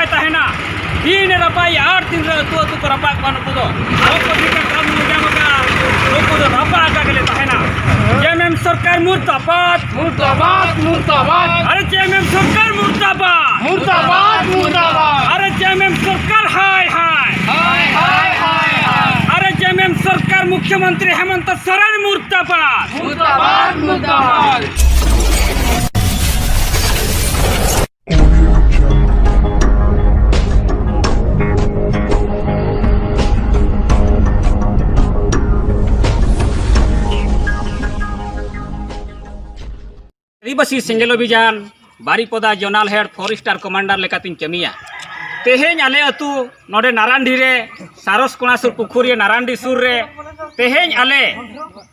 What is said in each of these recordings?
रपाय तहना दिन रपाय 8 दिन अतु अतु को रपा को नुको दो काम मुजामका नुको दो रपा का गले तहना जेएमएम सरकार मुर्दाबाद मुर्दाबाद मुर्दाबाद अरे जेएमएम सरकार मुर्दाबाद मुर्दाबाद मुर्दाबाद अरे जेएमएम सरकार हाय हाय हाय हाय हाय हाय अरे जेएमएम सरकार मुख्यमंत्री हेमंत सोरेन मुर्दाबाद मुर्दाबाद मुर्दाबाद। Adivasi Sengel Abhiyan Baripada zonal head forester commander लेकातिन कमिया तेहेñ आले अतु नोडे नारांडी रे सारस कोणासुर पुखुरी नारांडी सुर रे तेहेñ आले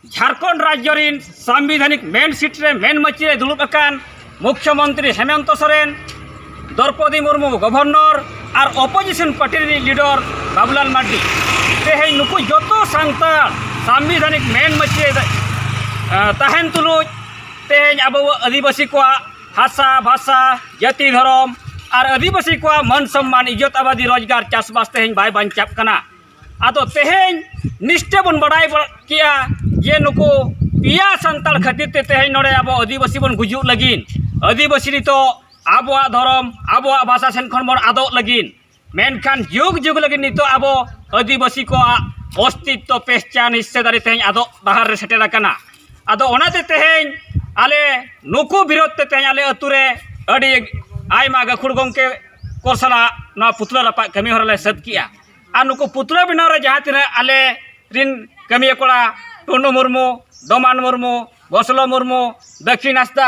झारखंड राज्य रिन संविधानिक मेन सीट रे मेन मची रे दुलुब अकान मुख्यमंत्री हेमंत सोरेन द्रौपदी मुर्मू गवर्नर और opposition party leader Babulal Marandi तेहेñ नुकु जोतो सांतार संविधानिक मेन मची तहन तुलुज तेहेñ अब आदिवासी को हासा भाषा जाति धर्म और आदिवासी को मन सम्मान इज्जत आबादी रोजगार चाषबास तेहेñ बाय बांचाप कना आदो तेहेñ निष्ठे बन बड़ाई किया ये नुको पिया संताल खातिर ते तेहेñ नोडे अब आदिवासी बन गुजु लगिन आदिवासी तो आबोआ धर्म आबोआ भाषा सेन खन बन आदो लगिन मेनखान जुग जुग लगिन नितो अब आदिवासी को अस्तित्व पहचान हिस्सेदारी तेहेñ आदो बाहर रे सेटेर कना आदो ओनाते तेहेñ आले नुकु विरोध ते तेहेñ आले अतुरे अड़ी आयमा गाखुड़ गंके को सला ना पुतला रपा कमी हरले सद किया आ नुकु पुतला बनाव रे जहाँ तिना आले रिन कमी कोड़ा टुनु मुर्मू डोमान मुर्मू बसलो मुर्मू दक्षिण हांसदा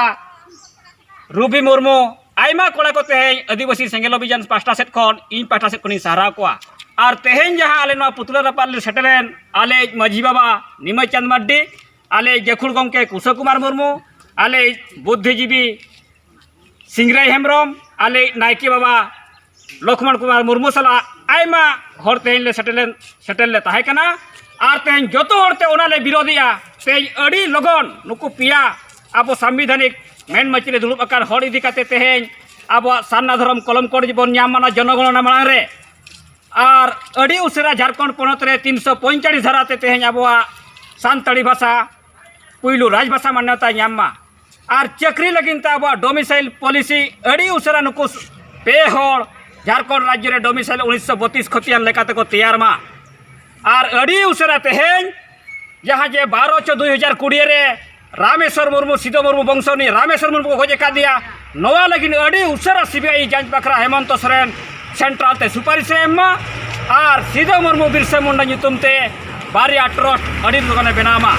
रूबी मुर्मू आयमा कोड़ा को तेहेñ आदिवासी सेंगेल अभियान पास्टा सेट खन इन पास्टा सेट खन सहारा कोआ और तेहेñ जहाँ आले ना पुतला रपा ले सेटलेन आले माझी बाबा निमय चंद मार्डी आले गाखुड़ गंके कुशल कुमार मुर्मू आले बुद्धिजीवी सिंगराई हेम्ब्रम आले नायके बाबा लक्ष्मण कुमार मुर्मू सला आयमा हर तेहेñ ले सेटल ले ताहे कना और तेहेñ जोतो हरते ओनाले विरोधिया तेहेñ अड़ी लगन नुकु पिया अब संविधानिक मेन मची रे दुलुब आकार हर इदी काते तेहेñ अब सान्ना धर्म कलम कोड बन नामाना जनगणना मांग रे और अड़ी उसेरा झारखंड पनत रे 345 धाराते तेहेñ अब सानताड़ी भाषा पुइलू राजभाषा मान्यता नामा और चाकरी लगिन अब डोमिसाइल पॉलिसी अड़ी उसेरा नुकु पे हर झारखंड राज्य रे डोमिसाइल 1932 खतियान लेकाते को तैयार मा और अड़ी उसेरा तेहेñ जहाँ जे 12/6/2020 रे रामेश्वर मुर्मू सिद्धो मुर्मू वंशनी रामेश्वर मुर्मू को खोजे का दिया नवा लगिन अड़ी उसेरा सीबीआई जांच बखरा हेमंत सोरेन सेंट्रल ते सुपारिश एमा और सिद्धो मुर्मू बिरसा मुंडा ᱧᱩᱛᱩᱢ ते बारिया ट्रस्ट अड़ी लोगने बनामा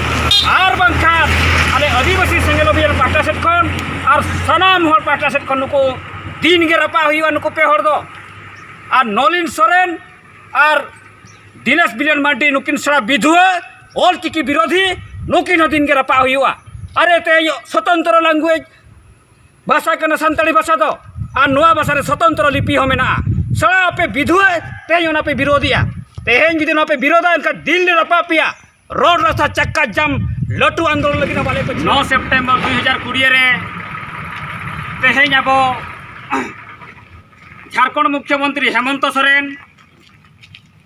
और बंखान आले आदिवासी सेंगेल अभियान पास्टा सेट खन और सनाम हर पास्टा सेट खन नुको दिन गे रपा हुआ नुको पे हर दो और नलिन सोरेन और दिनेश बिलियन मार्डी नुकिन सड़ा विधुआ ऑल चिकी विरोधी नुकिन दिन गे रपा हुआ अरे ते स्वतंत्र लैंग्वेज भाषा कना सानताड़ी भाषा दो और नुआ भाषा रे स्वतंत्र लिपि हो मेना सड़ा पे विधुआ ते ओना पे विरोधिया तेहेñ जुदी पे विरोधा इनका दिल ने रपा पिया रोड रास्ता चक्का जाम लटू आंदोलन लगी वाले को 9 सितंबर 2020 रे तेहेñ अब झारखंड मुख्यमंत्री हेमंत सोरेन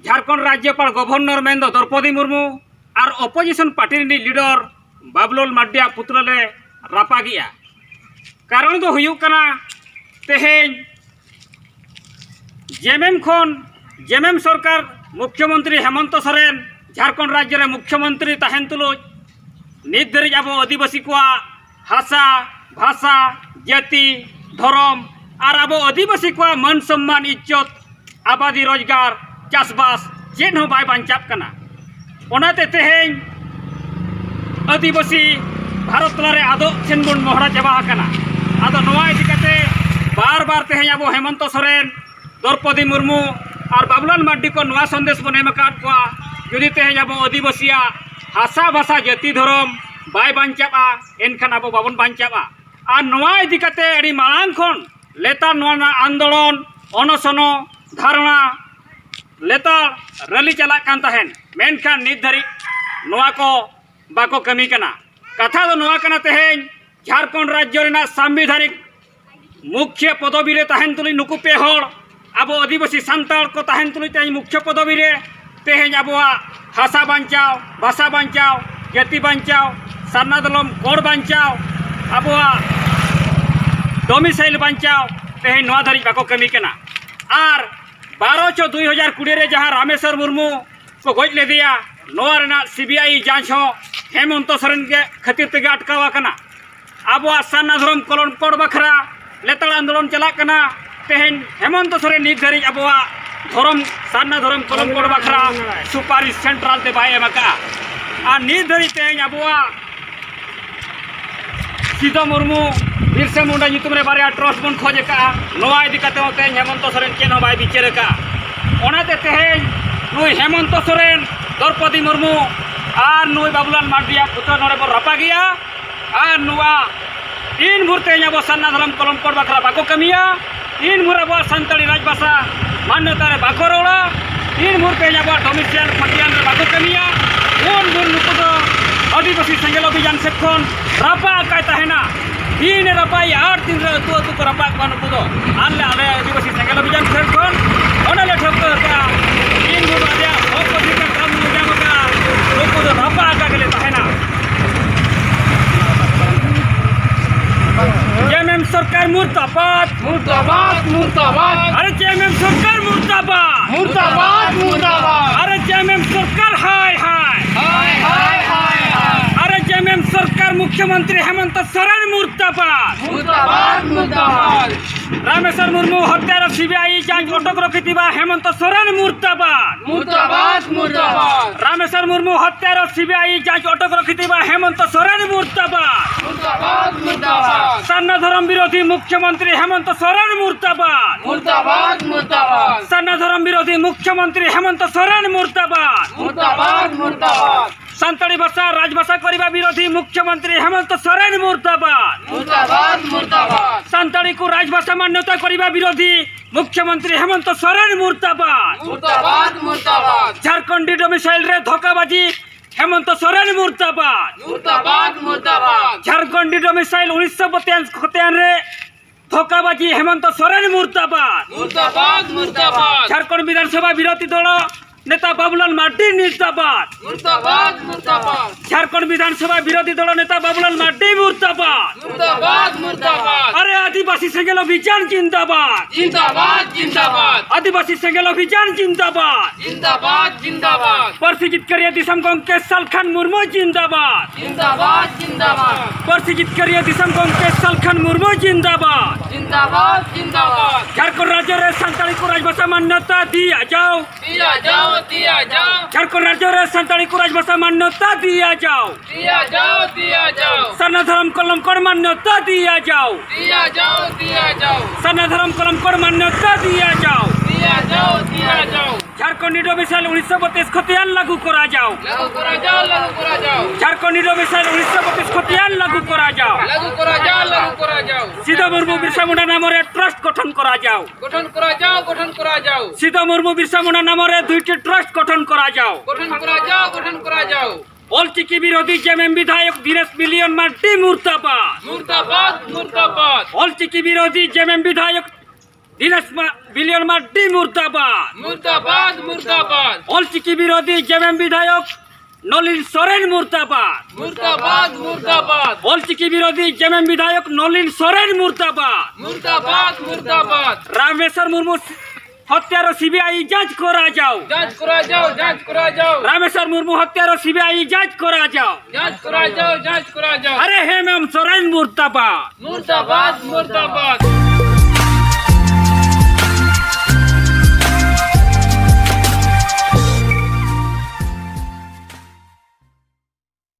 झारखंड राज्यपाल गवर्नर मेन द्रौपदी मुर्मू और opposition party leader Babulal Mardi पुतला ले रपा गया कारण दो हुयु कना तेहेñ जेएमएम सरकार मुख्यमंत्री हेमंत सोरेन झारखंड राज्य रे मुख्यमंत्री तहन तुलुज नित धरिज अब आदिवासी को हासा भाषा जाति धर्म और अब आदिवासी को मन सम्मान इज्जत आबादी रोजगार चाषबास चेन हो बाय बांचाप कना ओनाते तेहेñ आदिवासी भारत तलारे आदो सेन बन मोहरा चाबा कना आदो नवा इदी कते बार बार तेहेñ अब हेमंत सोरेन द्रौपदी मुर्मू और बाबूलाल मार्डी को नवा संदेश बन एम आकाद को जुदी तेहेñ अब आदिवासिया हासा भाषा जाति धर्म बाय बांचाबा एनखान अब बाबन बांचाबा और नवा इदी कते अड़ी मांग खन लेतार नवा आंदोलन अनशन धारणा लेतार रैली चला कान तहन मेनखान नित धरी नवा को बाको कमी कना कथा दो नवा कना तेहेñ झारखंड राज्य रेना संविधानिक मुख्य पदवी रे तहन तुली नुकु पे हर abo adibasi santal ko tahen tuluy tay mukhya padabi re teheny aboa hasa bancao bhasa bancao jati bancao sarna dolom kor bancao aboa domicile bancao teheny noa dhari bako kami kana ar 12/6/2020 re jaha Rameswar Murmu ko goj ledeya noa rena CBI जांच ho Hemant Soren के खातिर तेगे अटकावा कना आबोआ सान्ना धरम कलमकोड़ बखरा लेतड़ आंदोलन चला कना तेहेन हेमंत सोरेन नित धरी आबोआ धरम सान्ना धरम कलमकोड़ बखरा सुपारिश सेंट्रल ते बाय एमका आ नित धरी तेहेन आबोआ सिधो मुर्मू बिरसा मुंडा nyutum re बारे ट्रस्ट बन खोजे का नोआ इदी काते तेहेन हेमंत सोरेन केन बाय बिचार का ओनाते तेहेन नुई हेमंत सोरेन द्रौपदी मुर्मू আর নুই বাবুলাল মার্ডিয়া পুত্র নড়ে বড় রাপা গিয়া আর নুয়া তিন মুহূর্তে যাবো সান্না ধরম কলমকোড় বাখরা বাকো কামিয়া তিন মুহূর্তে আবার সান্তালি রাজভাষা মান্যতারে বাকো রোড়া তিন মুহূর্তে যাবো ডোমিসিয়াল খতিয়ান বাকো কামিয়া কোন গুণ নুকু তো আদিবাসী সেঙ্গেল অভিযান সেক্ষণ রাপা কায় তাহেনা তিন রাপাই আর তিন তু তু কো রাপা কানো কুদো আলে আলে আদিবাসী সেঙ্গেল অভিযান সেক্ষণ ওনালে ঠক কা তিন গুণ আদিয়া অপোজিট কাম মুজামকা নুকু তো রাপা কা গেলে তাহেনা जेएमएम सरकार मुर्दाबाद मुर्दाबाद मुर्दाबाद अरे जेएमएम सरकार मुर्दाबाद मुर्दाबाद मुर्दाबाद अरे जेएमएम सरकार हाय हाय हाय हाय हाय हाय अरे जेएमएम सरकार मुख्यमंत्री हेमंत सोरेन मुर्दाबाद मुर्दाबाद मुर्दाबाद रामेश्वर मुर्मू हत्यार सीबीआई जांच अटक रखिथिबा हेमंत सोरेन मुर्दाबाद मुर्दाबाद मुर्दाबाद रामेश्वर मुर्मू हत्यार सीबीआई जांच अटक रखिथिबा हेमंत सोरेन मुर्दाबाद मुर्दाबाद मुर्दाबाद सान्ना धरम विरोधी मुख्यमंत्री हेमंत सोरेन मुर्दाबाद मुर्दाबाद मुर्दाबाद सान्ना धरम विरोधी मुख्यमंत्री हेमंत सोरेन मुर्दाबाद मुर्दाबाद मुर्दाबाद सान्ताली भाषा राजभाषा करिबा विरोधी मुख्यमंत्री हेमंत सोरेन मुर्दाबाद मुर्दाबाद मुर्दाबाद सान्ताली को राजभाषा मान्यता करिबा विरोधी मुख्यमंत्री हेमंत सोरेन मुर्दाबाद मुर्दाबाद मुर्दाबाद झारखंडी डोमिसाइल रे धोखाबाजी हेमंत सोरेन मुर्दाबाद मुर्दाबाद मुर्दाबाद झारखंडी डोमिसाइल 1992 रे धोखाबाजी हेमंत सोरेन मुर्दाबाद मुर्दाबाद मुर्दाबाद झारखंड विधानसभा विरोधी दल नेता बाबूलाल मार्डी मुर्दाबाद मुर्दाबाद मुर्दाबाद झारखंड विधानसभा विरोधी दल नेता बाबूलाल मार्डी मुर्दाबाद मुर्दाबाद मुर्दाबाद अरे आदिवासी सेंगेल अभियान जिंदाबाद जिंदाबाद जिंदाबाद आदिवासी सेंगेल अभियान जिंदाबाद जिंदाबाद जिंदाबाद परसिजित करिया दिसम कांग्रेस सालखान मुर्मू जिंदाबाद जिंदाबाद जिंदाबाद परसिजित करिया दिसम कांग्रेस सालखान मुर्मू जिंदाबाद जिंदाबाद जिंदाबाद झारखंड राज्य रे सान्ताली को राजभाषा मान्यता दिया जाओ दिया जाओ दिया जाओ झारखंड राज्य रे सान्ताली को राजभाषा मान्यता दिया जाओ दिया जाओ दिया जाओ सान्ना धरम कलमकोड़ मान्यता दिया जाओ दिया जाओ दिया जाओ सान्ना धरम कलमकोड़ मान्यता दिया जाओ दिया जाओ दिया जाओ झारखंडी डोमिसाइल 1932 खতিয়াन लागू करा जाओ लागू करा जाओ लागू करा जाओ झारखंडी डोमिसाइल 1932 खতিয়াन लागू करा जाओ लागू करा जाओ लागू करा जाओ সিধো মুর্মু বিরসা মুন্ডা নামরে ট্রাস্ট গঠন করা যাও গঠন করা যাও গঠন করা যাও সিধো মুর্মু বিরসা মুন্ডা নামরে দুইটি ট্রাস্ট গঠন করা যাও গঠন করা যাও গঠন করা যাও অলচিকি বিরোধী জেএমএম বিধায়ক দীনেশ মিলিয়ন মার্ডি মুর্দাবাদ মুর্দাবাদ মুর্দাবাদ অলচিকি বিরোধী জেএমএম বিধায়ক দীনেশ মিলিয়ন মার্ডি মুর্দাবাদ मुर्दाबाद मुर्दाबाद অলচিকি বিরোধী জেএমএম বিধায়ক নলিন সোরেন মুর্দাবাদ मुर्दाबाद मुर्दाबाद অলচিকি বিরোধী জেএমএম বিধায়ক নলিন সোরেন মুর্দাবাদ मुर्दाबाद मुर्दाबाद রামেশ্বর মুর্মু হত্যার সিবিআই যাঞ্চ করা যাও जांच करा जाओ जांच करा जाओ রামেশ্বর মুর্মু হত্যার সিবিআই যাঞ্চ করা যাও जांच करा जाओ जांच करा जाओ अरे हेमंत सोरेन मुर्दाबाद मुर्दाबाद मुर्दाबाद